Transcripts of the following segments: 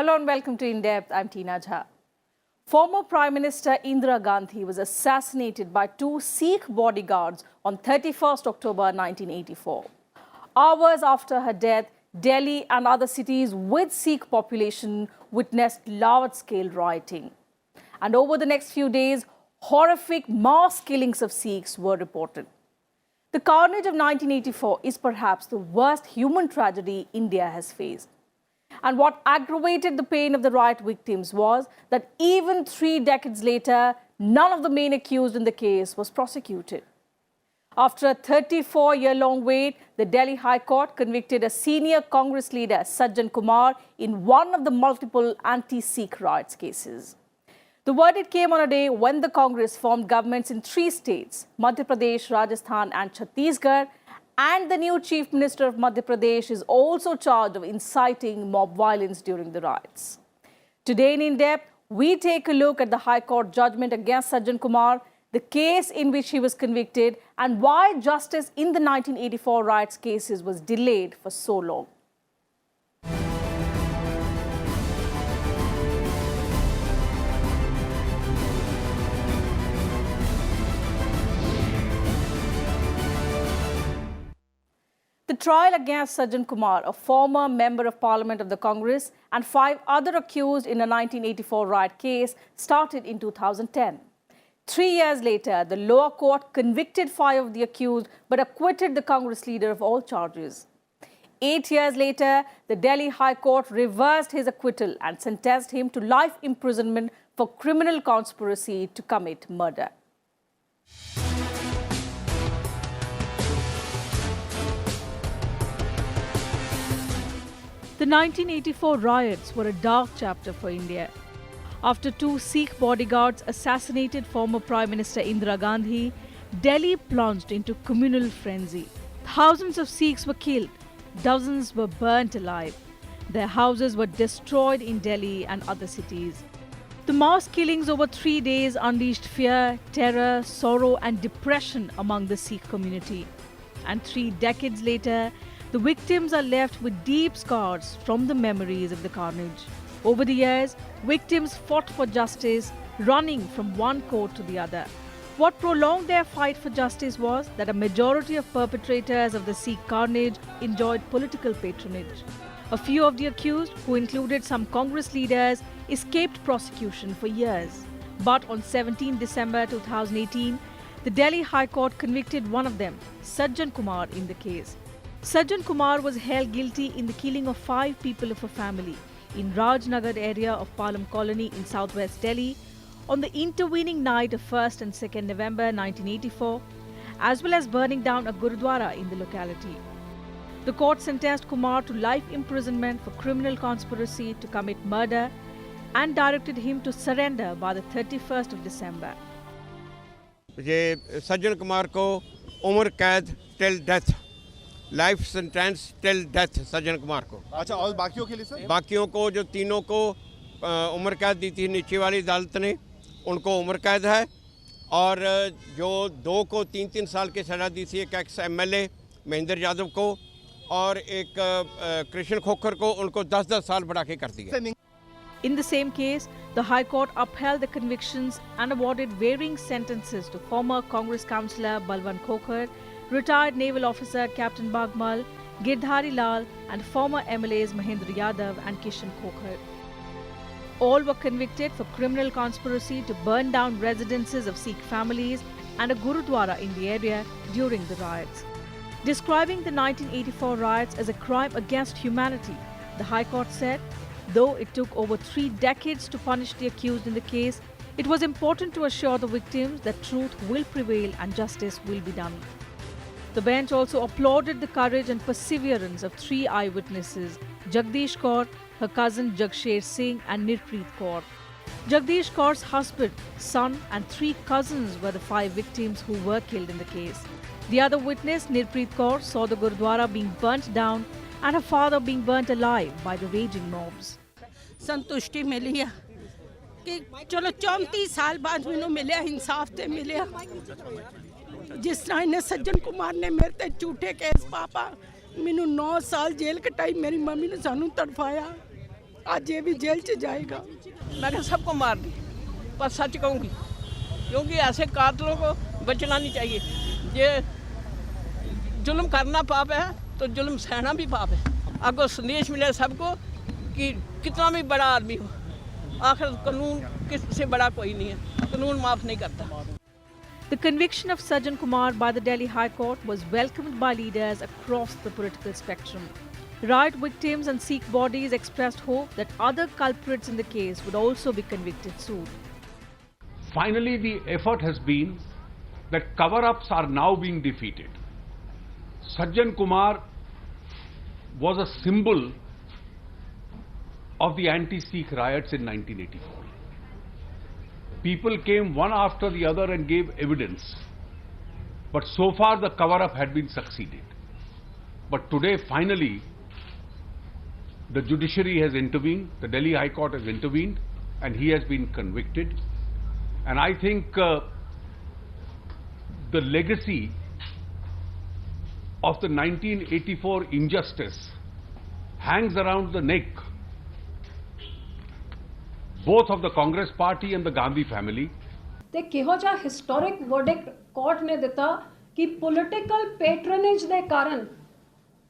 Hello and welcome to In Depth. I'm Tina Jha. Former Prime Minister Indira Gandhi was assassinated by two Sikh bodyguards on 31st October 1984. Hours after her death, Delhi and other cities with Sikh population witnessed large-scale rioting. And over the next few days, horrific mass killings of Sikhs were reported. The carnage of 1984 is perhaps the worst human tragedy India has faced. And what aggravated the pain of the riot victims was that even 3 decades later, none of the main accused in the case was prosecuted. After a 34-year-long wait, the Delhi High Court convicted a senior Congress leader, Sajjan Kumar, in one of the multiple anti-Sikh riots cases. The verdict came on a day when the Congress formed governments in 3 states, Madhya Pradesh, Rajasthan and Chhattisgarh, and the new Chief Minister of Madhya Pradesh is also charged of inciting mob violence during the riots. Today in Depth, we take a look at the High Court judgment against Sajjan Kumar, the case in which he was convicted, and why justice in the 1984 riots cases was delayed for so long. The trial against Sajjan Kumar, a former member of Parliament of the Congress, and 5 other accused in a 1984 riot case started in 2010. 3 years later, the lower court convicted 5 of the accused but acquitted the Congress leader of all charges. 8 years later, the Delhi High Court reversed his acquittal and sentenced him to life imprisonment for criminal conspiracy to commit murder. The 1984 riots were a dark chapter for India. After 2 Sikh bodyguards assassinated former Prime Minister Indira Gandhi, Delhi plunged into communal frenzy. Thousands of Sikhs were killed, dozens were burnt alive. Their houses were destroyed in Delhi and other cities. The mass killings over 3 days unleashed fear, terror, sorrow and depression among the Sikh community. And 3 decades later, the victims are left with deep scars from the memories of the carnage. Over the years, victims fought for justice, running from one court to the other. What prolonged their fight for justice was that a majority of perpetrators of the Sikh carnage enjoyed political patronage. A few of the accused, who included some Congress leaders, escaped prosecution for years. But on 17 December 2018, the Delhi High Court convicted one of them, Sajjan Kumar, in the case. Sajjan Kumar was held guilty in the killing of 5 people of a family in Rajnagar area of Palam Colony in southwest Delhi on the intervening night of 1st and 2nd November 1984, as well as burning down a Gurudwara in the locality. The court sentenced Kumar to life imprisonment for criminal conspiracy to commit murder and directed him to surrender by the 31st of December. Sajjan Kumar को उम्र कैद till death, life sentence till death Sajjan Kumar को। अच्छा, और बाकियों के लिए sir? बाकियों को जो तीनों को उम्र कैद दी थी नीचे वाली अदालत ने, उनको उम्र कैद है। और जो 2 को 3-3 साल की सज़ा दी थी, एक एक्स MLA महेंद्र यादव को और एक कृष्ण खोखर को, उनको 10-10 साल बढ़ा के कर दिया। In the same case, the High Court upheld the convictions and awarded varying sentences to former Congress councillor Balwant Khokhar, retired naval officer Captain Bagmal, Girdhari Lal and former MLAs Mahendra Yadav and Kishan Khokhar. All were convicted for criminal conspiracy to burn down residences of Sikh families and a Gurudwara in the area during the riots. Describing the 1984 riots as a crime against humanity, the High Court said, though it took over 3 decades to punish the accused in the case, it was important to assure the victims that truth will prevail and justice will be done. The bench also applauded the courage and perseverance of 3 eyewitnesses, Jagdish Kaur, her cousin Jagsher Singh and Nirpreet Kaur. Jagdish Kaur's husband, son and 3 cousins were the 5 victims who were killed in the case. The other witness, Nirpreet Kaur, saw the Gurudwara being burnt down and her father being burnt alive by the raging mobs. संतुष्टि मिली है कि चलो 34 साल बाद मैनू मिले इंसाफ ते मिले। जिस तरह इन्हें सज्जन कुमार ने मेरे ते झूठे केस पापा मैनू 9 साल जेल कटाई, मेरी मम्मी ने सानू तड़फाया। आज ये भी जेल च जाएगा। मैं कहा सबको मार दी, पर सच कहूँगी, क्योंकि ऐसे कातलों को बचना नहीं चाहिए। ये जुल्म करना पाप है तो जुल्म सहना भी पाप है। आपको संदेश मिले सबको कि कितना भी बड़ा आदमी हो, आखिर कानून किससे बड़ा कोई नहीं है, कानून माफ़ नहीं करता। The conviction of Sajjan Kumar by the Delhi High Court was welcomed by leaders across the political spectrum. Riot victims and Sikh bodies expressed hope that other culprits in the case would also be convicted soon. Finally, the effort has been that cover-ups are now being defeated. Sajjan Kumar was a symbol of the anti-Sikh riots in 1984. People came one after the other and gave evidence. But so far the cover-up had been succeeded. But today, finally, the judiciary has intervened, the Delhi High Court has intervened, and he has been convicted. And I think the legacy of the 1984 injustice hangs around the neck both of the Congress party and the Gandhi family. ਤੇ ਕਿਹੋ ਜਿਹਾ historic verdict court ਨੇ ਦਿੱਤਾ ਕਿ political ਪੈਟਰਨੇਜ ਦੇ ਕਾਰਨ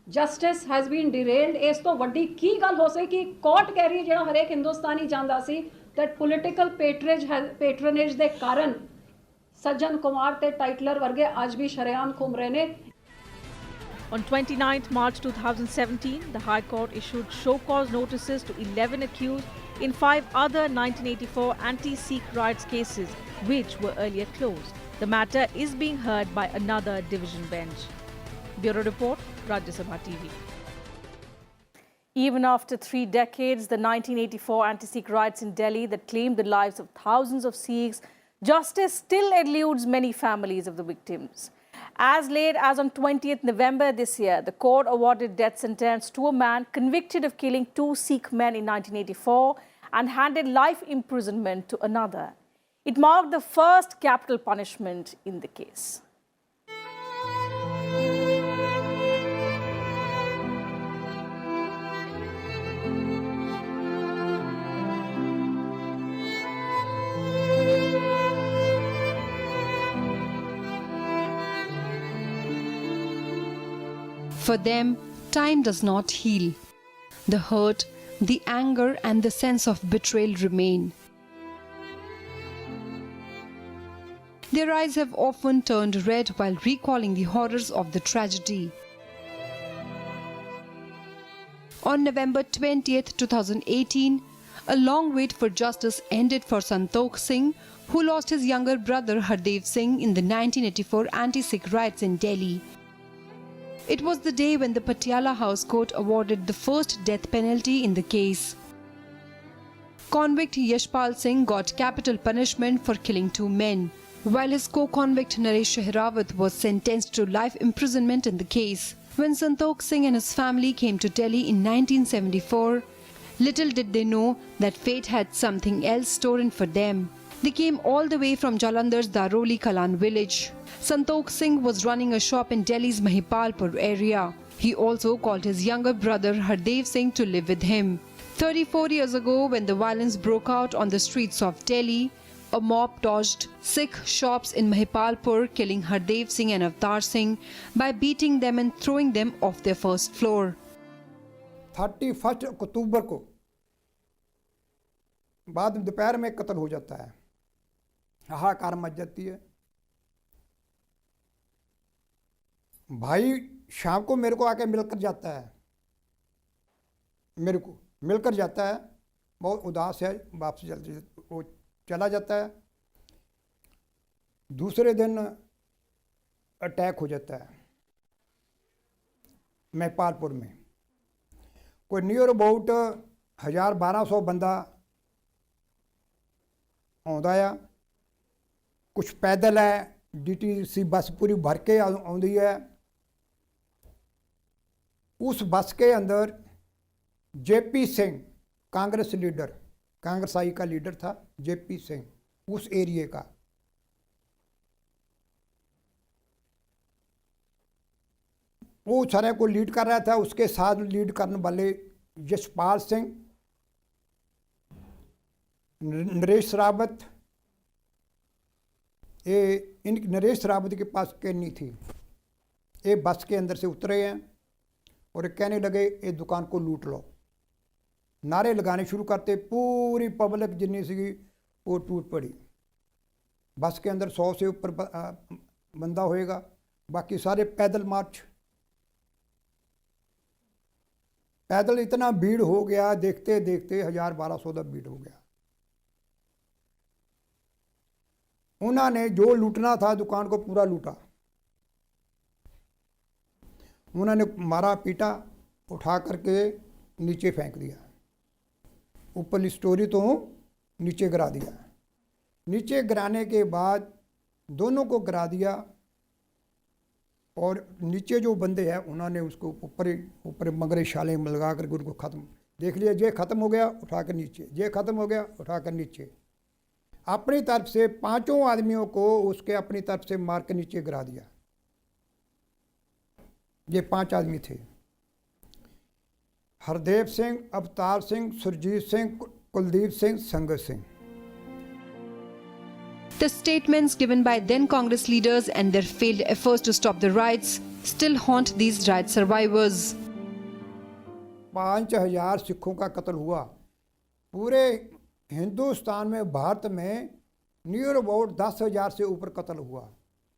justice has been ਡਿਰੇਲਡ। ਇਸ ਤੋਂ ਵੱਡੀ ਕੀ ਗੱਲ ਹੋ ਸਕਦੀ ਕਿ ਕੋਰਟ ਕਹਿ ਰਹੀ ਹੈ, ਜਿਹੜਾ ਹਰੇਕ ਹਿੰਦੁਸਤਾਨੀ ਜਾਣਦਾ ਸੀ, that ਪੋਲੀਟੀਕਲ ਪੈਟਰਨੇਜ ਦੇ ਕਾਰਨ ਸੱਜਣ ਕੁਮਾਰ ਤੇ ਟਾਈਟਲਰ ਵਰਗੇ ਅੱਜ ਵੀ ਸ਼ਰੇਆਮ ਘੁੰਮ ਰਹੇ ਨੇ। On 29th March 2017, the High Court issued show cause notices to 11 accused in 5 other 1984 anti-Sikh riots cases, which were earlier closed. The matter is being heard by another division bench. Bureau Report, Rajya Sabha TV. Even after 3 decades, the 1984 anti-Sikh riots in Delhi that claimed the lives of thousands of Sikhs, justice still eludes many families of the victims. As late as on 20th November this year, the court awarded death sentence to a man convicted of killing 2 Sikh men in 1984 and handed life imprisonment to another. It marked the first capital punishment in the case. For them, time does not heal. The hurt, the anger, and the sense of betrayal remain. Their eyes have often turned red while recalling the horrors of the tragedy. On November 20th, 2018, a long wait for justice ended for Santokh Singh, who lost his younger brother Hardev Singh in the 1984 anti-Sikh riots in Delhi. It was the day when the Patiala House Court awarded the first death penalty in the case. Convict Yashpal Singh got capital punishment for killing 2 men, while his co-convict Naresh Shehrawat was sentenced to life imprisonment in the case. When Santokh Singh and his family came to Delhi in 1974, little did they know that fate had something else stored for them. They came all the way from Jalandhar's Daroli Kalan village. Santokh Singh was running a shop in Delhi's Mahipalpur area. He also called his younger brother Hardev Singh to live with him. 34 years ago, when the violence broke out on the streets of Delhi, a mob torched Sikh shops in Mahipalpur, killing Hardev Singh and Avtar Singh by beating them and throwing them off their first floor. 31 अक्टूबर को बाद दोपहर में कत्ल हो जाता है। हाहाकार much जाती है। भाई शाम को मेरे को आके मिलकर जाता है, मेरे को मिलकर जाता है, बहुत उदास है, वापस जल्दी वो चला जाता है। दूसरे दिन अटैक हो जाता है महिपालपुर में। कोई नियर अबाउट 1000-1200 बंदा आउंदा है, कुछ पैदल है, DTC बस पूरी भर के आउंदी है। उस बस के अंदर JP सिंह, कांग्रेस लीडर, कांग्रेस आई का लीडर था JP सिंह, उस एरिए का। वो सारे को लीड कर रहा था। उसके साथ लीड करने वाले यशपाल सिंह नरेश रावत, नरेश रावत के पास कैनी थी। ये बस के अंदर से उतरे हैं और कहने लगे ये दुकान को लूट लो। नारे लगाने शुरू करते, पूरी पब्लिक जितनी सी वो टूट पड़ी। बस के अंदर 100 से ऊपर बंदा होएगा, बाकी सारे पैदल मार्च। पैदल इतना भीड़ हो गया, देखते देखते 1000-1200 का भीड़ हो गया। उन्होंने जो लूटना था दुकान को पूरा लूटा। उन्होंने मारा पीटा, उठा करके नीचे फेंक दिया, ऊपर स्टोरी तो नीचे गिरा दिया। नीचे गिराने के बाद दोनों को गिरा दिया और नीचे जो बंदे हैं उन्होंने उसको ऊपर मगरे शाले में लगा कर उनको ख़त्म। देख लिया, ये ख़त्म हो गया उठा कर नीचे, ये ख़त्म हो गया उठा कर नीचे। अपनी तरफ से 5 आदमियों को उसके अपनी तरफ से मार के नीचे गिरा दिया। ये 5 आदमी थे, हरदेव सिंह, अवतार सिंह, सुरजीत सिंह, कुलदीप सिंह, संगत Singh. The statements given by then Congress leaders and their failed efforts to stop the riots still haunt these riot survivors. 5000 सिखों का कत्ल हुआ पूरे हिंदुस्तान में। भारत में नियर अबाउट 10,000 से ऊपर कत्ल हुआ।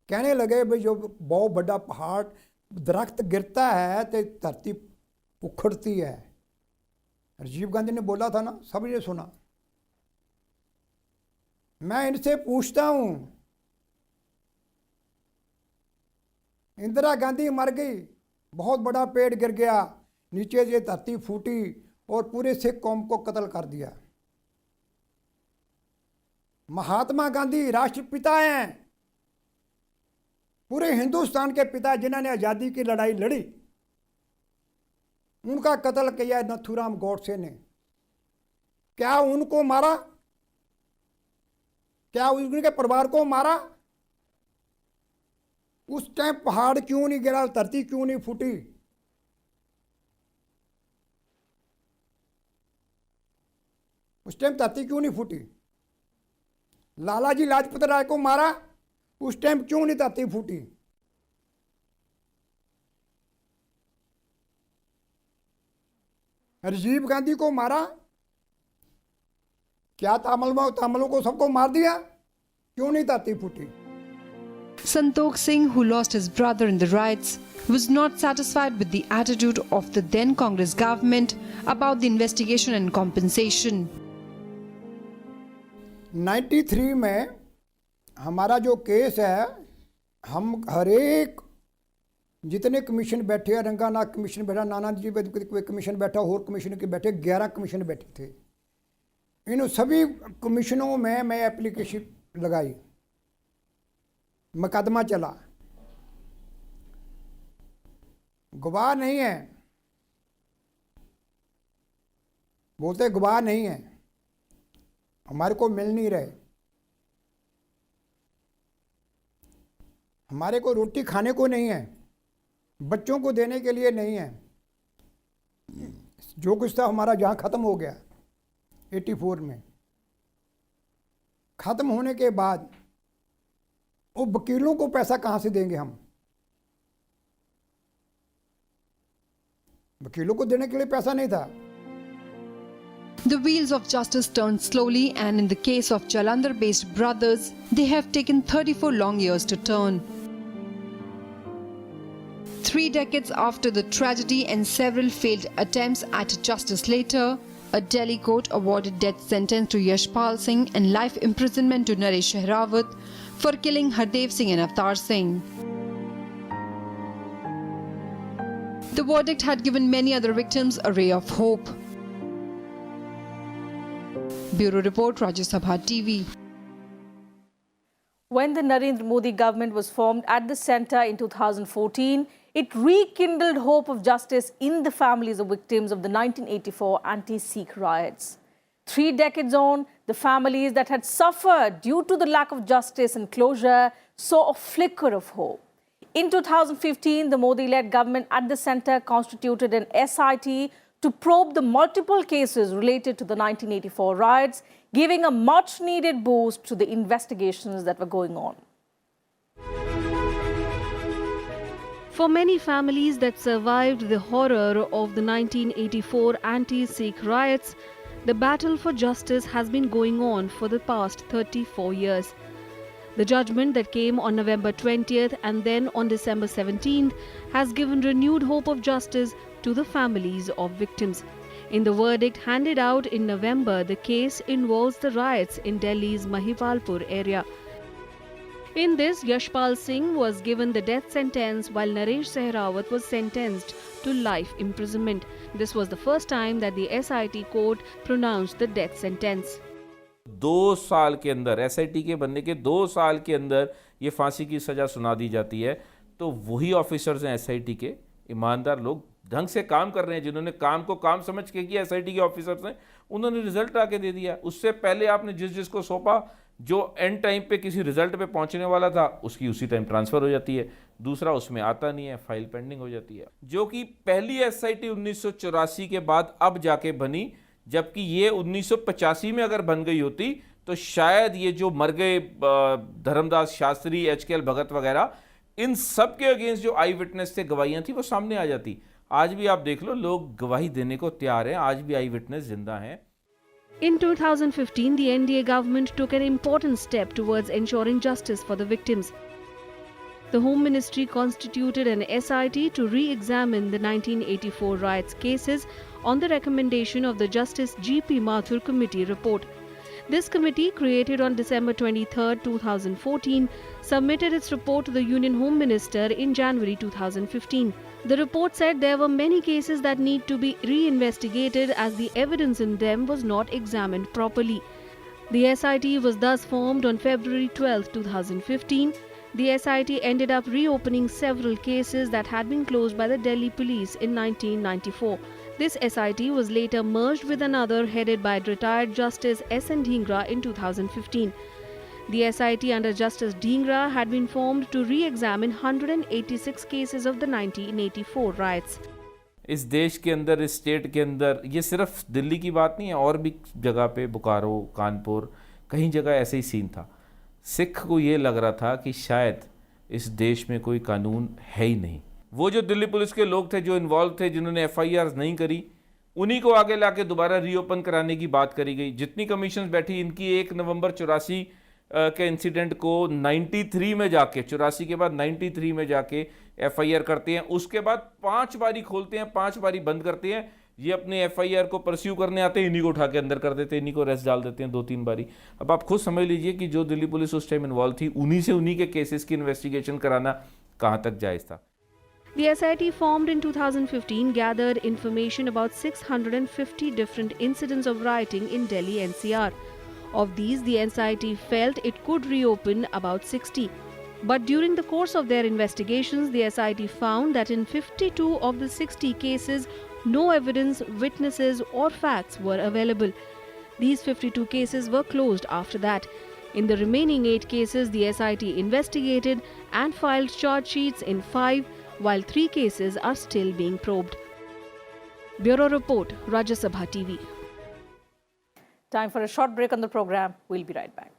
कहने लगे भाई जो बहुत बड़ा पहाड़ दरख्त गिरता है तो धरती उखड़ती है। राजीव गांधी ने बोला था ना, सबने सुना। मैं इनसे पूछता हूँ, इंदिरा गांधी मर गई, बहुत बड़ा पेड़ गिर गया, नीचे ये धरती फूटी और पूरे सिख कौम को कत्ल कर दिया। महात्मा गांधी राष्ट्रपिता हैं, पूरे हिंदुस्तान के पिता जिन्होंने आज़ादी की लड़ाई लड़ी, उनका कत्ल किया नथुराम गोडसे ने। क्या उनको मारा? क्या उनके परिवार को मारा? उस टाइम पहाड़ क्यों नहीं गिरा, धरती क्यों नहीं फूटी? उस टाइम धरती क्यों नहीं फूटी? लालाजी लाजपत राय को मारा, उस टाइम क्यों नहीं धरती फूटी? राजीव गांधी को मारा, क्या तामिलों को सबको मार दिया, क्यों नहीं धरती फूटी? Santokh Singh, who lost his brother in the riots, was not satisfied with the attitude of the then Congress government about the investigation and compensation. 93 में हमारा जो केस है, हम हर एक जितने कमीशन बैठे, रंगानाथ कमीशन बैठा, नाना जी कमीशन बैठा, और कमीशन के बैठे 11 कमीशन बैठे थे। इन सभी कमीशनों में मैं एप्लीकेशन लगाई, मुकदमा चला, गवाह नहीं है, बोलते गवाह नहीं है, हमारे को मिल नहीं रहे, हमारे को रोटी खाने को नहीं है, बच्चों को देने के लिए नहीं है। जो कुछ था हमारा जहाँ ख़त्म हो गया 84 में। ख़त्म होने के बाद वो वकीलों को पैसा कहाँ से देंगे हम? वकीलों को देने के लिए पैसा नहीं था। The wheels of justice turned slowly, and in the case of Jalandhar-based brothers, they have taken 34 long years to turn. 3 decades after the tragedy and several failed attempts at justice later, a Delhi court awarded death sentence to Yashpal Singh and life imprisonment to Naresh Rawat for killing Hardev Singh and Avtar Singh. The verdict had given many other victims a ray of hope. Bureau Report, Rajya Sabha TV. When the Narendra Modi government was formed at the centre in 2014, it rekindled hope of justice in the families of victims of the 1984 anti-Sikh riots. 3 decades on, the families that had suffered due to the lack of justice and closure saw a flicker of hope. In 2015, the Modi-led government at the centre constituted an SIT to probe the multiple cases related to the 1984 riots, giving a much-needed boost to the investigations that were going on. For many families that survived the horror of the 1984 anti-Sikh riots, the battle for justice has been going on for the past 34 years. The judgment that came on November 20th and then on December 17th has given renewed hope of justice to the families of victims. In the verdict handed out in November, the case involves the riots in Delhi's Mahipalpur area. In this, Yashpal Singh was given the death sentence while Naresh Sehrawat was sentenced to life imprisonment. This was the first time that the SIT court pronounced the death sentence. 2 साल के अंदर SIT के बनने के 2 साल के अंदर ये फांसी की सज़ा सुना दी जाती है, तो वही ऑफिसर्स हैं SIT के, ईमानदार लोग ढंग से काम कर रहे हैं, जिन्होंने काम को काम समझ के किया, SIT के ऑफिसर्स हैं, उन्होंने रिजल्ट आके दे दिया। उससे पहले आपने जिसको सौंपा, जो एंड टाइम पे किसी रिजल्ट पे पहुंचने वाला था, उसकी उसी टाइम ट्रांसफ़र हो जाती है, दूसरा उसमें आता नहीं है, फाइल पेंडिंग हो जाती है। जो कि पहली SIT 1984 के बाद अब जाके बनी, जबकि ये 1985 में अगर बन गई होती तो शायद ये जो मर गए धर्मदास शास्त्री, HKL भगत वगैरह, इन सब के अगेंस्ट जो आई विटनेस थे, गवाहियां थी, वो सामने आ जाती। आज भी आप देख लो, लोग गवाही देने को तैयार हैं, आज भी आई विटनेस जिंदा हैं। In 2015, the NDA government took an important step towards ensuring justice for the victims. The Home Ministry constituted an SIT to re-examine the 1984 riots cases on the recommendation of the Justice G.P. Mathur Committee report. This committee, created on December 23, 2014, submitted its report to the Union Home Minister in January 2015. The report said there were many cases that need to be re-investigated as the evidence in them was not examined properly. The SIT was thus formed on February 12, 2015. The SIT ended up reopening several cases that had been closed by the Delhi police in 1994. This SIT was later merged with another headed by retired Justice S.N. Dhingra in 2015. The SIT under Justice Dhingra had been formed to re-examine 186 cases of the 1984 riots. इस देश के अंदर, इस state के अंदर, ये सिर्फ दिल्ली की बात नहीं है, और भी जगह पे, बोकारो, कानपुर, कहीं जगह ऐसे ही सीन था। सिख को ये लग रहा था कि शायद इस देश में कोई कानून है ही नहीं। वो जो दिल्ली पुलिस के लोग थे, जो इन्वॉल्व थे, जिन्होंने FIRs नहीं करी, उन्हीं को आगे लाके दोबारा रीओपन कराने की बात करी गई। जितनी कमीशन बैठी, इनकी 1 नवंबर 84 के इंसिडेंट को 93 में जाके, 84 के बाद 93 में जाके FIR करते हैं। उसके बाद 5 बारी खोलते हैं, 5 बारी बंद करते हैं। ये अपने FIR को परस्यू करने आते हैं, इन्हीं को उठा के अंदर कर देते हैं, इन्हीं को अरेस्ट डाल देते हैं 2-3 बारी। अब आप खुद समझ लीजिए कि जो दिल्ली पुलिस उस टाइम इन्वॉल्व थी, उन्हीं के केसेस की इन्वेस्टिगेशन कराना कहाँ तक जायज़ था। The SIT formed in 2015 gathered information about 650 different incidents of rioting in Delhi NCR. Of these, the SIT felt it could reopen about 60. But during the course of their investigations, the SIT found that in 52 of the 60 cases, no evidence, witnesses or facts were available. These 52 cases were closed after that. In the remaining 8 cases, the SIT investigated and filed charge sheets in 5, while 3 cases are still being probed. Bureau Report, Rajya Sabha TV. Time for a short break on the program. We'll be right back.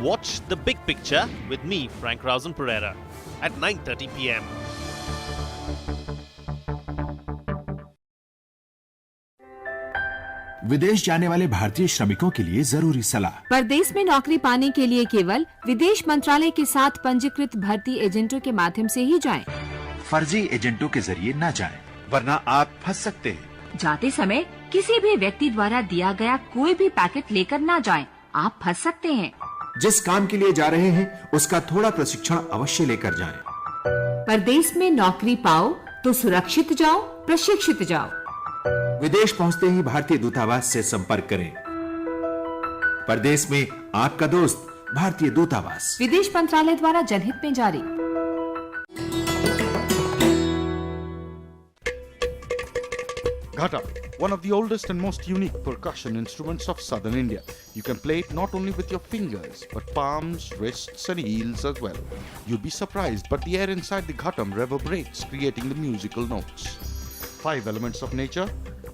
Watch The Big Picture with me, Frank Rausen Pereira, at 9:30 p.m. विदेश जाने वाले भारतीय श्रमिकों के लिए जरूरी सलाह। परदेश में नौकरी पाने के लिए केवल विदेश मंत्रालय के साथ पंजीकृत भर्ती एजेंटों के माध्यम से ही जाएं। फर्जी एजेंटों के जरिए न जाएं, वरना आप फंस सकते हैं। जाते समय किसी भी व्यक्ति द्वारा दिया गया कोई भी पैकेट लेकर न जाएं, आप फंस सकते हैं। जिस काम के लिए जा रहे हैं उसका थोड़ा प्रशिक्षण अवश्य लेकर जाएं। परदेश में नौकरी पाओ तो सुरक्षित जाओ, प्रशिक्षित जाओ। विदेश पहुंचते ही भारतीय दूतावास से संपर्क करें। परदेश में आपका दोस्त भारतीय दूतावास। विदेश मंत्रालय द्वारा जनहित में जारी। Ghata, one of the oldest and most unique percussion instruments of southern India. You can play it not only with your fingers, but palms, wrists and heels as well. You'll be surprised, but the air inside the ghatam reverberates, creating the musical notes. 5 elements of nature,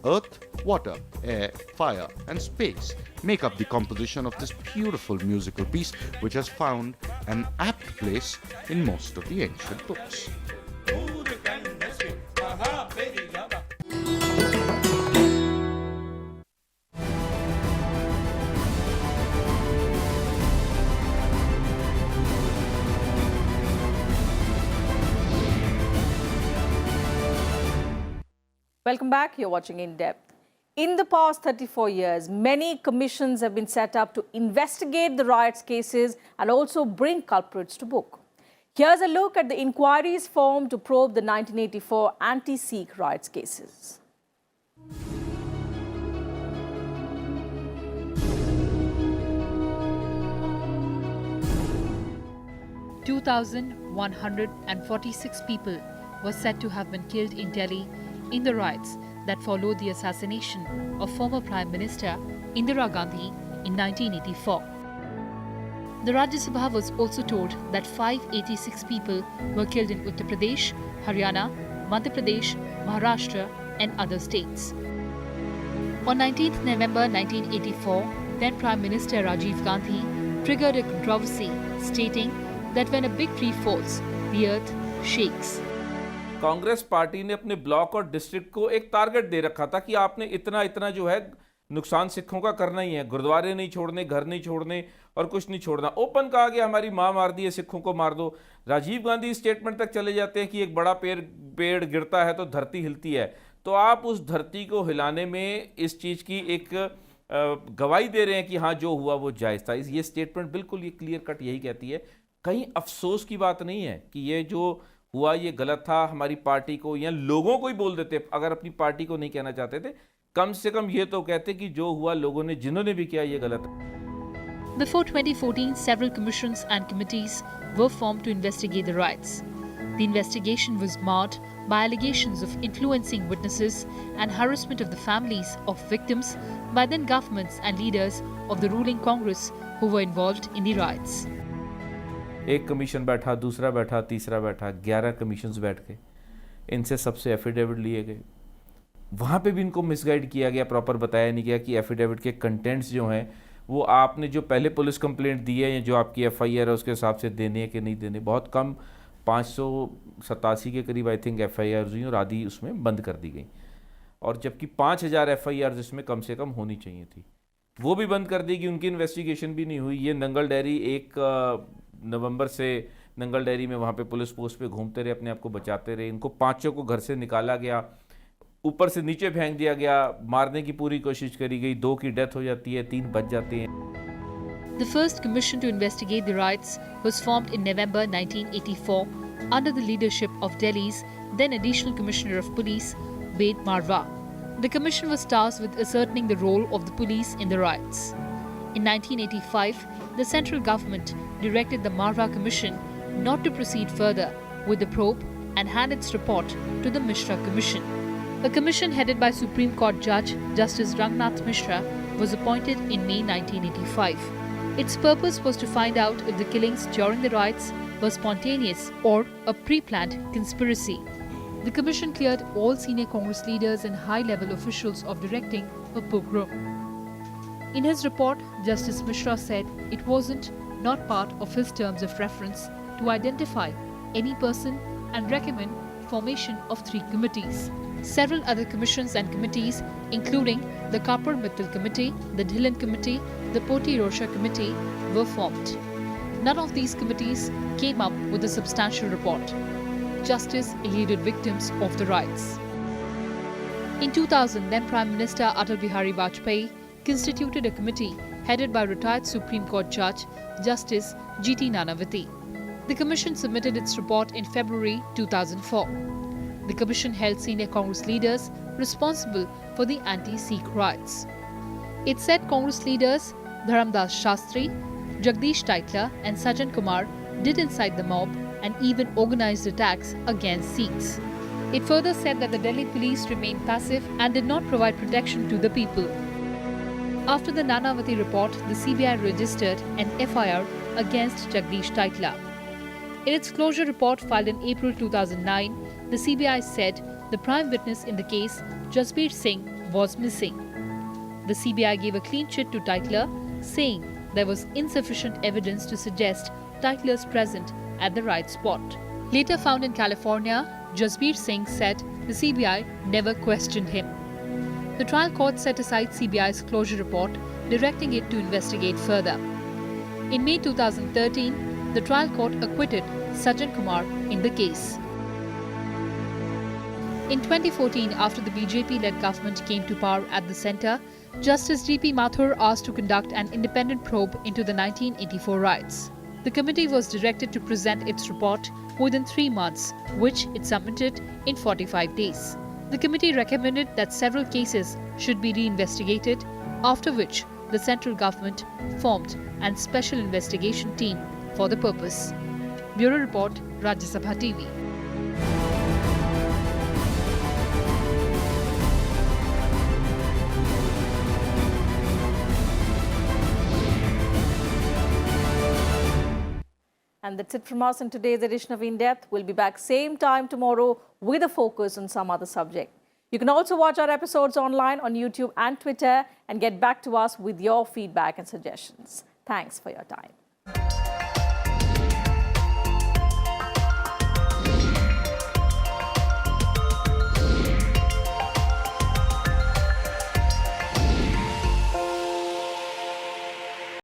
earth, water, air, fire and space make up the composition of this beautiful musical piece, which has found an apt place in most of the ancient books. Welcome back. You're watching In Depth. In the past 34 years, many commissions have been set up to investigate the riots cases and also bring culprits to book. Here's a look at the inquiries formed to probe the 1984 anti-Sikh riots cases. (2,146) people were said to have been killed in Delhi in the riots that followed the assassination of former Prime Minister Indira Gandhi in 1984. The Rajya Sabha was also told that 586 people were killed in Uttar Pradesh, Haryana, Madhya Pradesh, Maharashtra and other states. On 19th November 1984, then Prime Minister Rajiv Gandhi triggered a controversy stating that when a big tree falls, the earth shakes. Congress party ने अपने block और district को एक target दे रखा था कि आपने इतना जो है नुकसान सिखों का करना ही है, गुरुद्वारे नहीं छोड़ने, घर नहीं छोड़ने और कुछ नहीं छोड़ना। ओपन कहा गया हमारी मां मार दी है, सिखों को मार दो। राजीव गांधी स्टेटमेंट तक चले जाते हैं कि एक बड़ा पेड़ गिरता है तो धरती हिलती है। तो आप उस धरती को हिलाने में इस चीज की एक गवाही दे रहे हैं कि हाँ जो हुआ वो जायज था। ये स्टेटमेंट बिल्कुल ये क्लियर कट यही कहती है। कहीं अफसोस की बात नहीं है कि ये जो हुआ ये गलत था, हमारी पार्टी को या लोगों को ही बोल देते, अगर अपनी पार्टी को नहीं कहना चाहते थे कम से कम ये तो कहते कि जो हुआ लोगों ने जिन्होंने भी किया ये गलत है। Before 2014, several commissions and committees were formed to investigate the riots. The investigation was marred by allegations of influencing witnesses and harassment of the families of victims by then governments and leaders of the ruling Congress who were involved in the riots. एक commission बैठा, दूसरा बैठा, तीसरा बैठा, 11 commissions बैठ गए, इनसे सबसे एफिडेविट लिए गए। वहाँ पे भी इनको मिसगाइड किया गया, प्रॉपर बताया नहीं गया कि एफिडेविट के कंटेंट्स जो हैं वो आपने जो पहले पुलिस कंप्लेंट दी है या जो आपकी एफआईआर है उसके हिसाब से देने है कि नहीं देने। बहुत कम 587 के करीब आई थिंक एफआईआर हुई और आधी उसमें बंद कर दी गई, और जबकि 5000 एफआईआर जिसमें कम से कम होनी चाहिए थी वो भी बंद कर दी गई, उनकी इन्वेस्टिगेशन भी नहीं हुई। ये नंगल डायरी 1 नवंबर से नंगल डायरी में वहाँ पे पुलिस पोस्ट पे घूमते रहे, अपने आप को बचाते रहे। इनको 5 को घर से निकाला गया, ऊपर से नीचे फेंक दिया गया, मारने की पूरी कोशिश करी गई, 2 की डेथ हो जाती है, 3 बच जाते हैं। The first commission to investigate the riots was formed in November 1984 under the leadership of Delhi's then Additional Commissioner of Police, Ved Marwa. The commission was tasked with ascertaining the role of the police in the riots. In 1985, the central government directed the Marwa Commission not to proceed further with the probe and hand its report to the Mishra Commission. A commission headed by Supreme Court Judge Justice Rangnath Mishra was appointed in May 1985. Its purpose was to find out if the killings during the riots were spontaneous or a pre-planned conspiracy. The commission cleared all senior Congress leaders and high-level officials of directing a pogrom. In his report, Justice Mishra said it wasn't not part of his terms of reference to identify any person and recommend formation of 3 committees. Several other commissions and committees, including the Kapur Mittal Committee, the Dhillon Committee, the Poti Rosha Committee, were formed. None of these committees came up with a substantial report. Justice eluded victims of the riots. In 2000, then Prime Minister Atal Bihari Vajpayee constituted a committee headed by retired Supreme Court Judge Justice G.T. Nanavati. The commission submitted its report in February 2004. The commission held senior Congress leaders responsible for the anti-Sikh riots. It said Congress leaders Dharamdas Shastri, Jagdish Taitla and Sajjan Kumar did incite the mob and even organized attacks against Sikhs. It further said that the Delhi police remained passive and did not provide protection to the people. After the Nanavati report, the CBI registered an FIR against Jagdish Taitla. In its closure report filed in April 2009, the CBI said the prime witness in the case, Jasbir Singh, was missing. The CBI gave a clean chit to Taitla, saying there was insufficient evidence to suggest Taitla's presence at the right spot. Later found in California, Jasbir Singh said the CBI never questioned him. The trial court set aside CBI's closure report, directing it to investigate further. In May 2013, the trial court acquitted Sajjan Kumar in the case. In 2014, after the BJP-led government came to power at the centre, Justice D.P. Mathur asked to conduct an independent probe into the 1984 riots. The committee was directed to present its report within 3 months, which it submitted in 45 days. The committee recommended that several cases should be reinvestigated, after which the central government formed a special investigation team for the purpose. Bureau Report, Rajya Sabha TV. And that's it from us in today's edition of In Depth. We'll be back same time tomorrow with a focus on some other subject. You can also watch our episodes online on YouTube and Twitter and get back to us with your feedback and suggestions. Thanks for your time.